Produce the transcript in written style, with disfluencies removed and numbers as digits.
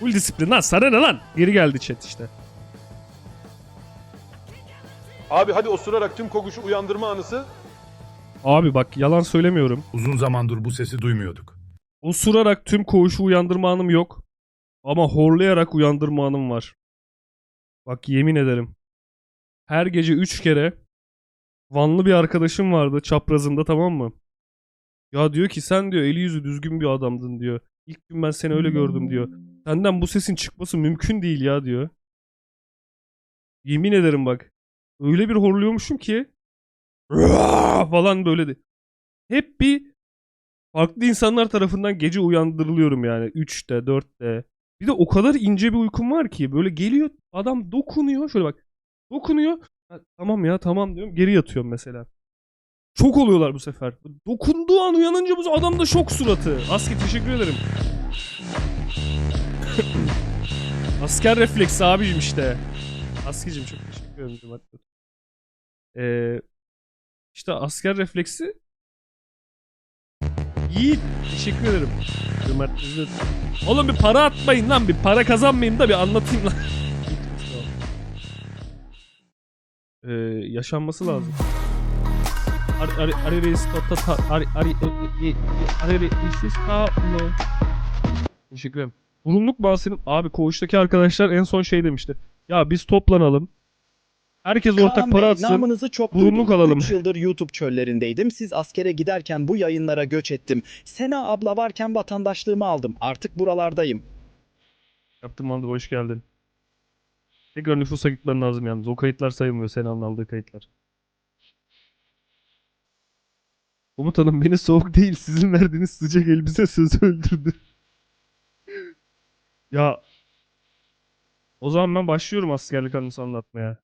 Full disiplin lan, sana ne lan? Geri geldi chat işte. Abi hadi osurarak tüm kokuşu uyandırma anısı. Abi bak yalan söylemiyorum. Uzun zamandır bu sesi duymuyorduk. Osurarak tüm koğuşu uyandırma anım yok. Ama horlayarak uyandırma anım var. Bak yemin ederim. Her gece 3 kere Vanlı bir arkadaşım vardı çaprazında, tamam mı? Ya diyor ki sen diyor eli yüzü düzgün bir adamdın diyor. İlk gün ben seni öyle gördüm diyor. Senden bu sesin çıkması mümkün değil ya diyor. Yemin ederim bak. Öyle bir horluyormuşum ki falan böyle de. Hep bir farklı insanlar tarafından gece uyandırılıyorum yani. 3'te 4'te. Bir de o kadar ince bir uykum var ki. Böyle geliyor adam dokunuyor. Şöyle bak. Dokunuyor. Ha, tamam ya tamam diyorum. Geri yatıyorum mesela. Çok oluyorlar bu sefer. Dokunduğu an uyanınca bu adam da şok suratı. Aski teşekkür ederim. Asker refleksi abicim işte. Askicim çok teşekkür ederim. Cömertler. İşte asker refleksi. Yiğit teşekkür ederim. Cömertler. Oğlum bir para atmayın lan. Bir para kazanmayayım da bir anlatayım lan. Yaşanması lazım. Teşekkür ederim. Bulunluk bahsedin. Abi koğuştaki arkadaşlar en son şey demişti. Ya biz toplanalım. Herkes ortak Kaan para Bey, atsın. namınızı çok bulunluk duydum. alalım. 3 yıldır YouTube çöllerindeydim. Siz askere giderken bu yayınlara göç ettim. Sena abla varken vatandaşlığımı aldım. Artık buralardayım. Yaptım abi, hoş geldin. Tekrar nüfusa gitmen lazım yalnız. O kayıtlar sayılmıyor. Sena'nın aldığı kayıtlar. Komutanım beni soğuk değil sizin verdiğiniz sıcak elbise sözü öldürdü. Ya o zaman ben başlıyorum askerlik anısı anlatmaya.